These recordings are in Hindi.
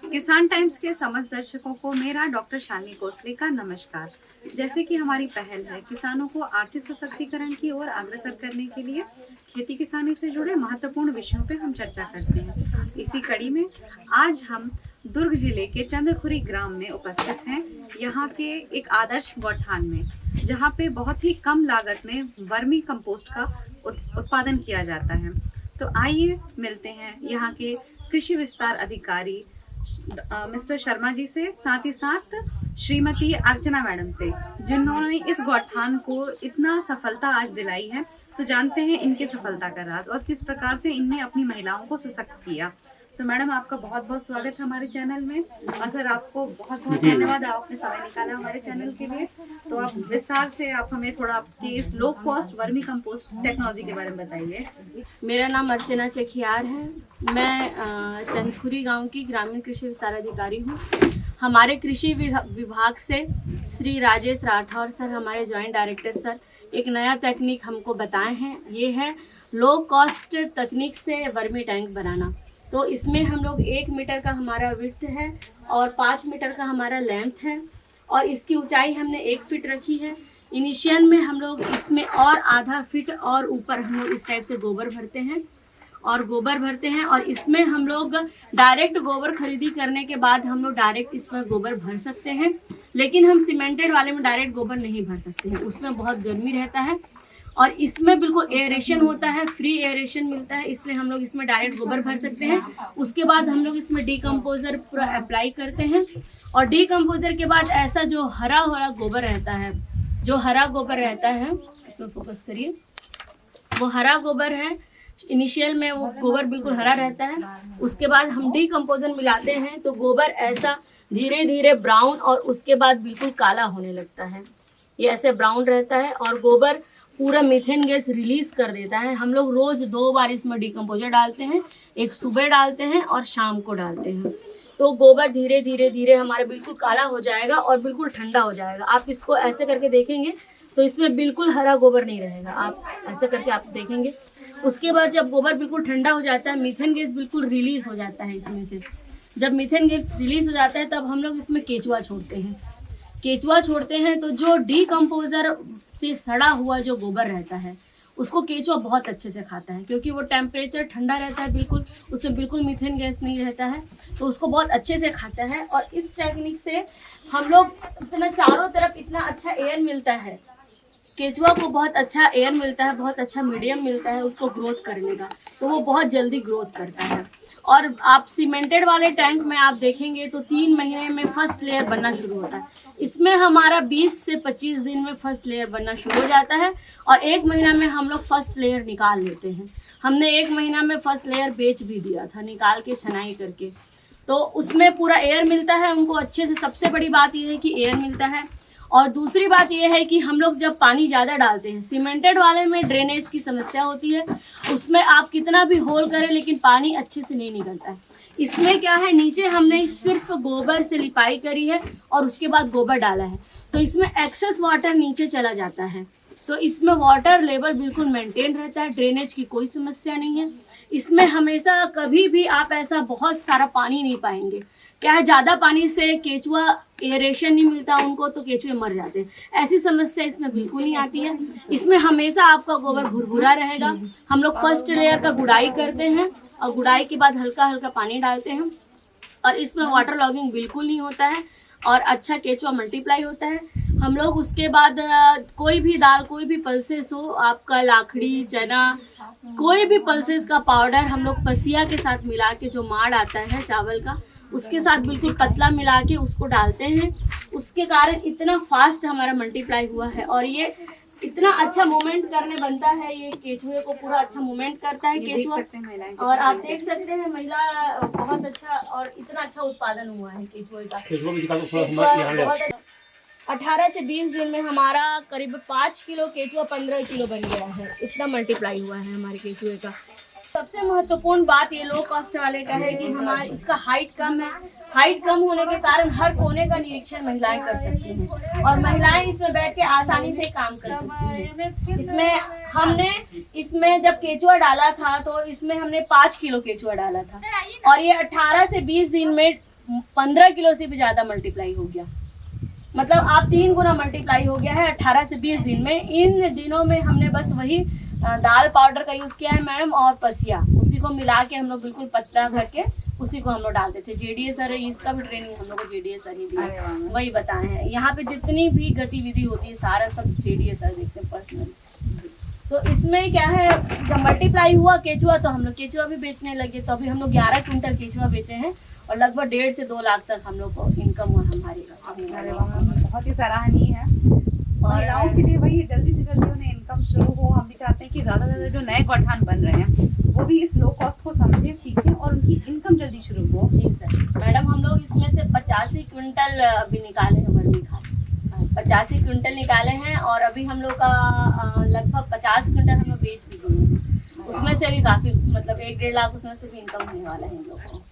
किसान टाइम्स के समस्त दर्शकों को मेरा डॉक्टर शालिनी कोसले का नमस्कार। जैसे कि हमारी पहल है किसानों को आर्थिक सशक्तिकरण की ओर अग्रसर करने के लिए खेती किसानी से जुड़े महत्वपूर्ण विषयों पे हम चर्चा करते हैं। इसी कड़ी में आज हम दुर्ग जिले के चंद्रखुरी ग्राम में उपस्थित हैं, यहाँ के एक आदर्श गौठान में, जहाँ पे बहुत ही कम लागत में वर्मी कंपोस्ट का उत्पादन किया जाता है। तो आइए मिलते हैं यहाँ के कृषि विस्तार अधिकारी मिस्टर शर्मा जी से, साथ ही साथ श्रीमती अर्चना मैडम से, जिन्होंने इस गौठान को इतना सफलता आज दिलाई है। तो जानते हैं इनके सफलता का राज और किस प्रकार से इनने अपनी महिलाओं को सशक्त किया। तो मैडम, आपका बहुत बहुत स्वागत है हमारे चैनल में, और सर आपको बहुत बहुत धन्यवाद, आपने समय निकाला हमारे चैनल के लिए। तो आप विस्तार से आप हमें थोड़ा आपकी इस low cost vermi compost technology के बारे में बताइए। मेरा नाम अर्चना चेखियार है। मैं चंदखुरी गांव की ग्रामीण कृषि विस्तार अधिकारी हूँ। हमारे कृषि विभाग से श्री राजेश राठौर सर, हमारे जॉइंट डायरेक्टर सर, एक नया तकनीक हमको बताए हैं। ये है लो कॉस्ट तकनीक से वर्मी टैंक बनाना। तो इसमें हम लोग 1 मीटर का हमारा विड्थ है और 5 मीटर का हमारा लेंथ है, और इसकी ऊंचाई हमने 1 फीट रखी है। इनिशियल में हम लोग इसमें और आधा फीट और ऊपर हम लोग इस टाइप से गोबर भरते हैं और इसमें हम लोग डायरेक्ट गोबर खरीदी करने के बाद हम लोग डायरेक्ट इसमें गोबर भर सकते हैं। लेकिन हम सीमेंटेड वाले में डायरेक्ट गोबर नहीं भर सकते हैं, उसमें बहुत गर्मी रहता है और इसमें बिल्कुल एयरेशन होता है, फ्री एयरेशन मिलता है, इसलिए हम लोग इसमें डायरेक्ट गोबर भर सकते हैं। उसके बाद हम लोग इसमें डीकम्पोजर पूरा अप्लाई करते हैं, और डीकम्पोजर के बाद ऐसा जो हरा हरा गोबर रहता है, इसमें फोकस करिए, वो हरा गोबर है। इनिशियल में वो गोबर बिल्कुल हरा रहता है। उसके बाद हम डीकम्पोजर मिलाते हैं तो गोबर ऐसा धीरे धीरे ब्राउन और उसके बाद बिल्कुल काला होने लगता है। ये ऐसे ब्राउन रहता है और गोबर पूरा मीथेन गैस रिलीज कर देता है। हम लोग रोज 2 बार इसमें डीकम्पोजर डालते हैं, एक सुबह डालते हैं और शाम को डालते हैं। तो गोबर धीरे धीरे धीरे हमारा बिल्कुल काला हो जाएगा और बिल्कुल ठंडा हो जाएगा। आप इसको ऐसे करके देखेंगे तो इसमें बिल्कुल हरा गोबर नहीं रहेगा, आप ऐसे करके आप देखेंगे। उसके बाद जब गोबर बिल्कुल ठंडा हो जाता है, मीथेन गैस बिल्कुल रिलीज हो जाता है इसमें से। जब मीथेन गैस रिलीज हो जाता है तब हम लोग इसमें केचुआ छोड़ते हैं। तो जो डीकम्पोजर से सड़ा हुआ जो गोबर रहता है उसको केचुआ बहुत अच्छे से खाता है, क्योंकि वो टेम्परेचर ठंडा रहता है, बिल्कुल उसमें बिल्कुल मीथेन गैस नहीं रहता है, तो उसको बहुत अच्छे से खाता है। और इस टेक्निक से हम लोग इतना चारों तरफ इतना अच्छा एयर मिलता है, केचुआ को बहुत अच्छा एयर मिलता है, बहुत अच्छा मीडियम मिलता है उसको ग्रोथ करने का, तो वो बहुत जल्दी ग्रोथ करता है। और आप सीमेंटेड वाले टैंक में आप देखेंगे तो 3 महीने में फर्स्ट लेयर बनना शुरू होता है। इसमें हमारा 20 से 25 दिन में फर्स्ट लेयर बनना शुरू हो जाता है और 1 महीना में हम लोग फर्स्ट लेयर निकाल लेते हैं। हमने 1 महीना में फर्स्ट लेयर बेच भी दिया था, निकाल के छनाई करके। तो उसमें पूरा एयर मिलता है उनको अच्छे से। सबसे बड़ी बात यह है कि एयर मिलता है, और दूसरी बात यह है कि हम लोग जब पानी ज़्यादा डालते हैं, सीमेंटेड वाले में ड्रेनेज की समस्या होती है, उसमें आप कितना भी होल करें लेकिन पानी अच्छे से नहीं निकलता है। इसमें क्या है, नीचे हमने सिर्फ गोबर से लिपाई करी है और उसके बाद गोबर डाला है, तो इसमें एक्सेस वाटर नीचे चला जाता है, तो इसमें वाटर लेवल बिल्कुल मेंटेन रहता है, ड्रेनेज की कोई समस्या नहीं है। इसमें हमेशा कभी भी आप ऐसा बहुत सारा पानी नहीं पाएंगे। क्या है, ज़्यादा पानी से केचुआ एयरेशन नहीं मिलता उनको, तो केचुए मर जाते हैं। ऐसी समस्या इसमें बिल्कुल नहीं आती है। इसमें हमेशा आपका गोबर भुरभुरा रहेगा। हम लोग फर्स्ट लेयर का गुड़ाई करते हैं और गुड़ाई के बाद हल्का हल्का पानी डालते हैं, और इसमें वाटर लॉगिंग बिल्कुल नहीं होता है और अच्छा केचुआ मल्टीप्लाई होता है। हम लोग उसके बाद कोई भी दाल, कोई भी पल्सेस हो, आपका लाखड़ी, चना, कोई भी पल्सेस का पाउडर हम लोग पसिया के साथ मिला के, जो माड़ आता है चावल का, उसके साथ बिल्कुल पतला मिला के उसको डालते हैं। उसके कारण इतना फास्ट हमारा मल्टीप्लाई हुआ है और ये इतना अच्छा मूवमेंट करने बनता है। ये केचुए को पूरा अच्छा मूवमेंट करता है केचुआ, और आप देख सकते हैं महिला बहुत अच्छा, और इतना अच्छा उत्पादन हुआ है केचुए का। 18 से 20 दिन में हमारा करीब 5 किलो केचुआ 15 किलो बन गया है। इतना मल्टीप्लाई हुआ है हमारे केचुए का। सबसे महत्वपूर्ण बात ये लो कॉस्ट वाले का है कि हमारे इसका हाइट कम है। हाइट कम होने के कारण हर कोने का निरीक्षण महिलाएं कर सकती हैं और महिलाएं इसमें बैठ के आसानी से काम कर सकती हैं। इसमें जब केचुआ डाला था तो इसमें हमने 5 किलो केचुआ डाला था और ये 18 से 20 दिन में 15 किलो से भी ज्यादा मल्टीप्लाई हो गया। मतलब आप 3 गुना मल्टीप्लाई हो गया है 18 से 20 दिन में। इन दिनों में हमने बस वही दाल पाउडर का यूज किया है मैडम और पसिया, उसी को मिला के हम लोग बिल्कुल पतला करके उसी को हम लोग डालते थे। जेडीए सर इसका भी ट्रेनिंग हम लोग को जेडीए सर ही दिया, वही बताए हैं। यहाँ पे जितनी भी गतिविधि होती है सारा सब जेडीए सर देखते हैं पर्सनली। तो इसमें क्या है, जब मल्टीप्लाई हुआ केचुआ तो हम लोग केचुआ भी बेचने लगे। तो अभी हम लोग 11 क्विंटल केचुआ बेचे हैं और लगभग 1.5 से 2 लाख तक हम लोग को इनकम हुआ हमारी। बहुत ही सराहनीय है। महिलाओं के लिए वही जल्दी से जल्दी उन्हें इनकम शुरू हो। हम भी चाहते हैं कि ज्यादा से ज्यादा जो नए गौठान बन रहे हैं वो भी इस लो कॉस्ट को समझे, सीखें और उनकी इनकम जल्दी शुरू हो। जी सर। मैडम हम लोग इसमें से 85 क्विंटल अभी निकाले हैं वर्मी खाद, 85 क्विंटल निकाले हैं और अभी हम लोग का लगभग 50 क्विंटल हम लोग बेच भी दिए हैं। उसमें से भी काफी मतलब 1-1.5 लाख उसमें से भी इनकम होने वाला है हम लोग को।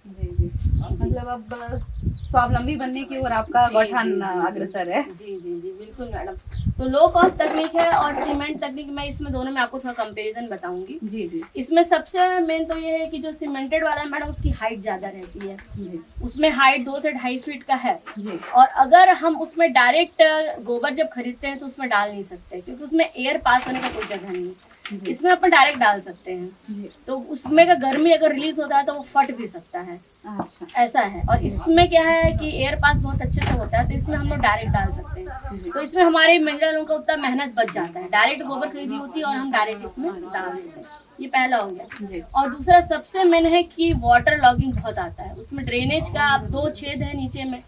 मतलब अब स्वावलंबी बनने की ओर आपका गौठान अग्रसर है। जी जी जी बिल्कुल मैडम। तो लो कॉस्ट तकनीक है और सीमेंट तकनीक, मैं इसमें दोनों में आपको थोड़ा कंपैरिजन बताऊंगी। जी जी। इसमें सबसे मेन तो ये है कि जो सीमेंटेड वाला है मैडम उसकी हाइट ज्यादा रहती है जी। उसमें हाइट 2 से 2.5 फीट का है जी। और अगर हम उसमें डायरेक्ट गोबर जब खरीदते हैं तो उसमें डाल नहीं सकते क्योंकि उसमें एयर पास होने का कोई जगह नहीं है। इसमें अपन डायरेक्ट डाल सकते हैं तो उसमें का गर्मी अगर रिलीज होता है तो वो फट भी सकता है। अच्छा। ऐसा है। और इसमें क्या है कि एयर पास बहुत अच्छे से होता है तो इसमें हम लोग डायरेक्ट डाल सकते हैं। तो इसमें हमारे महिला लोगों का उतना मेहनत बच जाता है। डायरेक्ट गोबर खरीदी होती है और हम डायरेक्ट इसमें डाल देते हैं। ये पहला हो गया। और दूसरा सबसे मेन है कि वाटर लॉगिंग बहुत आता है उसमें। ड्रेनेज का आप 2 छेद है नीचे में,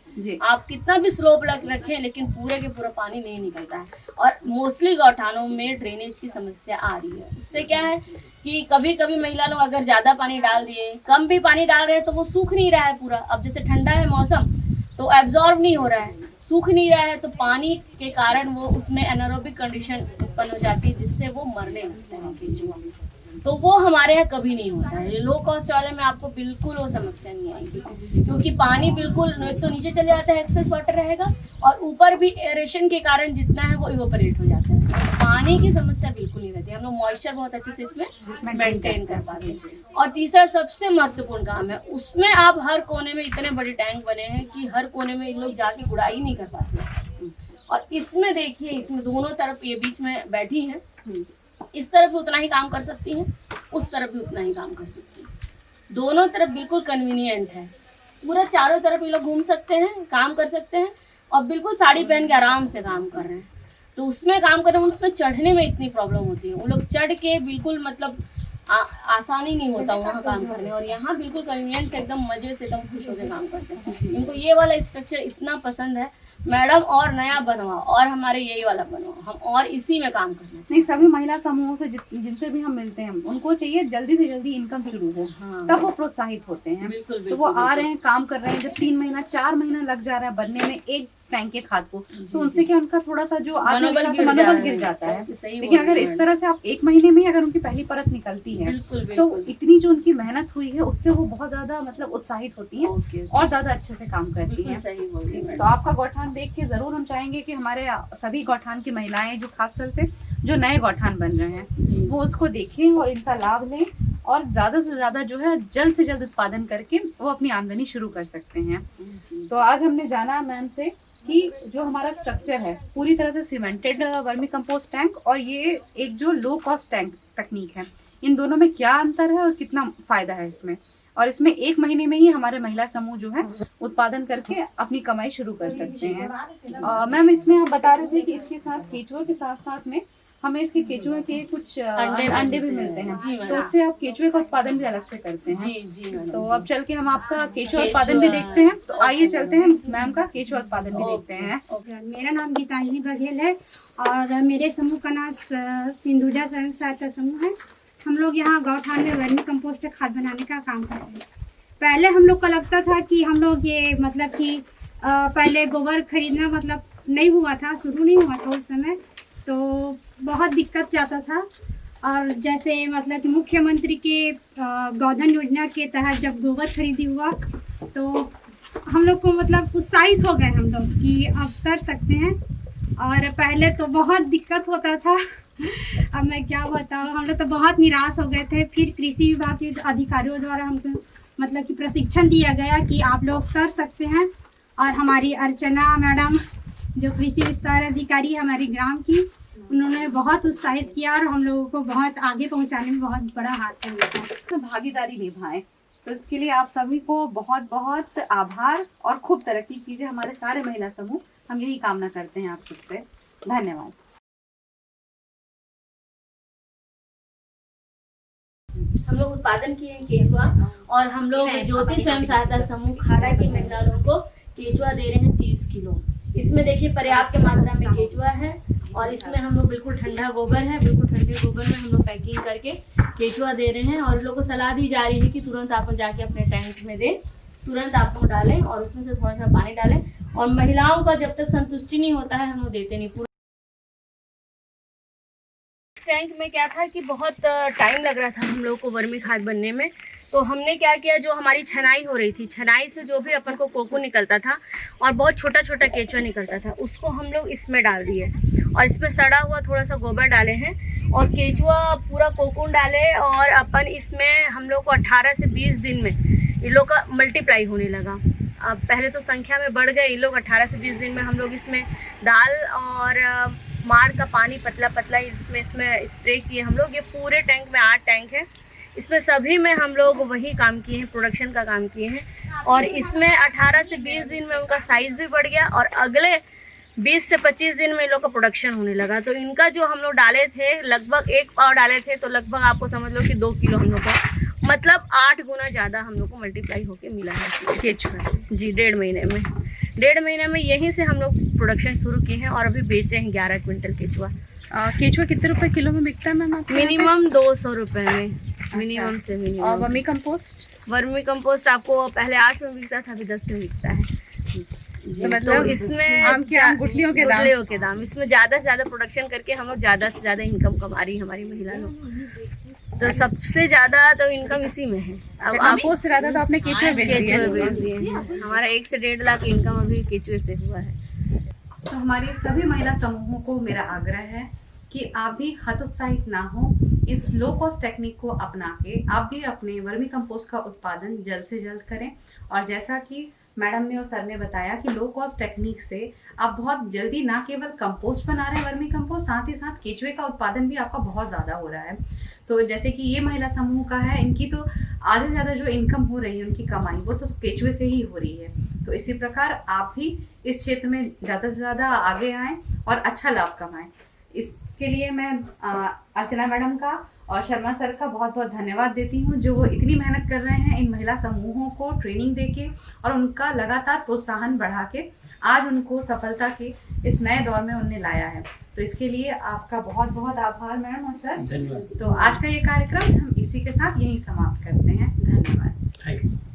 आप कितना भी स्लोप रखें लेकिन पूरे के पूरा पानी नहीं निकलता है। और मोस्टली गौठानों में ड्रेनेज की समस्या आ रही है। उससे क्या है कि कभी कभी महिला लोग अगर ज्यादा पानी डाल दिए, कम भी पानी डाल रहे हैं तो वो सूख नहीं रहा है पूरा। अब जैसे ठंडा है मौसम तो एब्जॉर्ब नहीं हो रहा है, सूख नहीं रहा है तो पानी के कारण वो उसमें एनारोबिक कंडीशन उत्पन्न हो जाती है जिससे वो मरने लगते हैं केंचुआ। तो वो हमारे यहाँ कभी नहीं होता है। लो कॉस्ट वाले में आपको बिल्कुल वो समस्या नहीं आएगी क्योंकि पानी बिल्कुल एक तो नीचे चले जाता है, एक्सेस वाटर रहेगा और ऊपर भी एरेशन के कारण जितना है वो इवोपरेट हो जाता है। पानी की समस्या बिल्कुल नहीं रहती। हम लोग मॉइस्चर बहुत अच्छे से इसमें मेंटेन कर पाते हैं। और तीसरा सबसे महत्वपूर्ण काम है उसमें आप हर कोने में इतने बड़े टैंक बने हैं कि हर कोने में लोग जाके गुड़ाई नहीं कर पाते। और इसमें देखिए इसमें दोनों तरफ ये बीच में बैठी है, इस तरफ भी उतना ही काम कर सकती हैं, उस तरफ भी उतना ही काम कर सकती हैं। दोनों तरफ बिल्कुल कन्वीनियंट है। पूरा चारों तरफ ये लोग घूम सकते हैं, काम कर सकते हैं और बिल्कुल साड़ी पहन के आराम से काम कर रहे हैं। तो उसमें काम करने में उसमें चढ़ने में इतनी प्रॉब्लम होती है। वो लोग चढ़ के बिल्कुल मतलब आसानी नहीं होता वहाँ काम करने। और यहाँ बिल्कुल कन्वीनियंट से एकदम मजे से एकदम खुश होकर काम करते हैं। इनको ये वाला स्ट्रक्चर इतना पसंद है मैडम और नया बनवाओ और हमारे यही वाला बनवाओ, हम और इसी में काम करना। नहीं, सभी महिला समूहों से जिनसे भी हम मिलते हैं उनको चाहिए जल्दी से जल्दी इनकम शुरू हो। हाँ। तब वो प्रोत्साहित होते हैं। बिल्कुल, तो वो आ रहे हैं, काम कर रहे हैं। जब 3 महीना 4 महीना लग जा रहा है बनने में एक टैंक के खाद को, तो उनसे क्या उनका थोड़ा सा जो मनोबल गिर जाता है। लेकिन अगर इस तरह से आप 1 महीने में अगर उनकी पहली परत निकलती है तो इतनी जो उनकी मेहनत हुई है उससे वो बहुत ज्यादा मतलब उत्साहित होती है और ज्यादा अच्छे से काम करती है। तो आपका गौठान देख के जरूर हम चाहेंगे कि हमारे सभी गौठान की महिलाएं जो खासकर से जो नए गौठान बन रहे हैं वो उसको देखें और इनका लाभ लें और ज्यादा से ज्यादा जो है जल्द से जल्द उत्पादन करके वो अपनी आमदनी शुरू कर सकते हैं। तो आज हमने जाना मैम से कि जो हमारा स्ट्रक्चर है पूरी तरह से सीमेंटेड वर्मी कंपोस्ट टैंक और ये एक जो लो कॉस्ट टैंक तकनीक है, इन दोनों में क्या अंतर है और कितना फायदा है इसमें। और इसमें 1 महीने में ही हमारे महिला समूह जो है उत्पादन करके अपनी कमाई शुरू कर सकते हैं। मैम इसमें आप बता रहे थे कि इसके साथ केचुए के साथ साथ में हमें इसके केचुए के कुछ अंडे भी मिलते हैं। तो इससे आप केचुए का उत्पादन भी अलग से करते हैं। जी। तो अब चल के हम आपका केचुआ उत्पादन भी देखते हैं। तो आइए चलते हैं मैम का केचुआ उत्पादन भी देखते हैं। मेरा नाम गीतांजलि बघेल है और मेरे समूह का नाम सिंधुजा स्वयं सहायता समूह है। हम लोग यहाँ गौठान में वर्मी कंपोस्ट खाद बनाने का काम करते हैं। पहले हम लोग को लगता था कि हम लोग ये मतलब कि पहले गोबर खरीदना मतलब नहीं हुआ था, शुरू नहीं हुआ था उस समय, तो बहुत दिक्कत जाता था। और जैसे मतलब कि मुख्यमंत्री के गोधन योजना के तहत जब गोबर खरीदी हुआ तो हम लोग को मतलब उत्साहित हो गए हम लोग कि अब कर सकते हैं। और पहले तो बहुत दिक्कत होता था, अब मैं क्या बताऊँ, हम लोग तो बहुत निराश हो गए थे। फिर कृषि विभाग के अधिकारियों द्वारा हमको मतलब कि प्रशिक्षण दिया गया कि आप लोग कर सकते हैं। और हमारी अर्चना मैडम जो कृषि विस्तार अधिकारी हमारी ग्राम की, उन्होंने बहुत उत्साहित किया और हम लोगों को बहुत आगे पहुंचाने में बहुत बड़ा हाथ दिया। तो भागीदारी निभाएं, तो इसके लिए आप सभी को बहुत बहुत आभार और खूब तरक्की कीजिए। हमारे सारे महिला समूह हम यही कामना करते हैं आप सबसे। धन्यवाद। हम लोग उत्पादन किए हैं केचुआ, और हम लोग ज्योति स्वयं सहायता समूह खाड़ा की महिलाओं को केचुआ दे रहे हैं 30 किलो। इसमें देखिए पर्याप्त मात्रा में केचुआ है, और इसमें हम लोग बिल्कुल ठंडा गोबर है, बिल्कुल ठंडे गोबर में हम लोग पैकिंग करके केचुआ दे रहे हैं। और लोगों को सलाह दी जा रही है कि तुरंत आप जाके अपने टैंक में दें, तुरंत आप लोग डालें और उसमें से थोड़ा सा पानी डालें। और महिलाओं का जब तक संतुष्टि नहीं होता है हम लोग देते नहीं। पूरा टैंक में क्या था कि बहुत टाइम लग रहा था हम लोग को वर्मी खाद बनने में, तो हमने क्या किया, जो हमारी छनाई हो रही थी, छनाई से जो भी अपन को कोको निकलता था और बहुत छोटा छोटा केचुआ निकलता था, उसको हम लोग इसमें डाल दिए और इसमें सड़ा हुआ थोड़ा सा गोबर डाले हैं और केचुआ पूरा कोकून डाले। और अपन इसमें हम लोग को 18 से 20 दिन में इन लोग का मल्टीप्लाई होने लगा। अब पहले तो संख्या में बढ़ गए इन लोग, 18 से 20 दिन में हम लोग इसमें दाल और माड़ का पानी पतला पतला इसमें स्प्रे किए हम लोग। ये पूरे टैंक में 8 टैंक है, इसमें सभी में हम लोग वही काम किए हैं, प्रोडक्शन का काम किए हैं। और इसमें 18 से 20 दिन में उनका साइज़ भी बढ़ गया और अगले 20 से 25 दिन में इन लोग का प्रोडक्शन होने लगा। तो इनका जो हम लोग डाले थे, लगभग 1 पाव डाले थे, तो लगभग आपको समझ लो कि 2 किलो हम लोग का, मतलब 8 गुना ज़्यादा हम लोग को मल्टीप्लाई होके मिला है केचुआ जी। 1.5 महीने में यहीं से हम लोग प्रोडक्शन शुरू किए हैं और अभी बेचे हैं 11 क्विंटल केचुआ। केचुआ कितने रुपए किलो में बिकता है मैम? मिनिमम 200 रुपए में, मिनिमम से और मिनिमम। वर्मी कंपोस्ट आपको पहले 8 में बिकता था, अभी 10 में बिकता है। तो मतलब इसमें आम गुठलियों के दाम इसमें ज़्यादा से ज़्यादा प्रोडक्शन करके हम लोग ज़्यादा से ज़्यादा इनकम कमा रही है हमारी महिला लोग। तो सबसे ज़्यादा तो इनकम इसी में है। अब कंपोस्ट ज़्यादा तो आपने केचुए बेच दिए हैं। हमारा 1 से 1.5 लाख इनकम अभी केचुए से हुआ है। तो हमारे सभी महिला समूहों को मेरा आग्रह है कि आप भी हतोत्साहित ना हो, इस लो कॉस्ट टेक्निक को अपना के आप भी अपने वर्मी कंपोस्ट का उत्पादन जल्द से जल्द करें। और जैसा कि मैडम ने और सर ने बताया कि लो कॉस्ट टेक्निक से आप बहुत जल्दी ना केवल कंपोस्ट बना रहे हैं वर्मी कंपोस्ट, साथ ही साथ केचुए का उत्पादन भी आपका बहुत ज़्यादा हो रहा है। तो जैसे कि ये महिला समूह का है, इनकी तो आधे से ज़्यादा जो इनकम हो रही है, उनकी कमाई, वो तो केचुए से ही हो रही है। तो इसी प्रकार आप भी इस क्षेत्र में ज़्यादा से ज़्यादा आगे आएँ और अच्छा लाभ कमाएँ। इसके लिए मैं अर्चना मैडम का और शर्मा सर का बहुत बहुत धन्यवाद देती हूँ, जो वो इतनी मेहनत कर रहे हैं इन महिला समूहों को ट्रेनिंग देके और उनका लगातार प्रोत्साहन बढ़ा के आज उनको सफलता के इस नए दौर में उन्हें लाया है। तो इसके लिए आपका बहुत बहुत आभार मैम और सर। तो आज का ये कार्यक्रम हम इसी के साथ यहीं समाप्त करते हैं। धन्यवाद।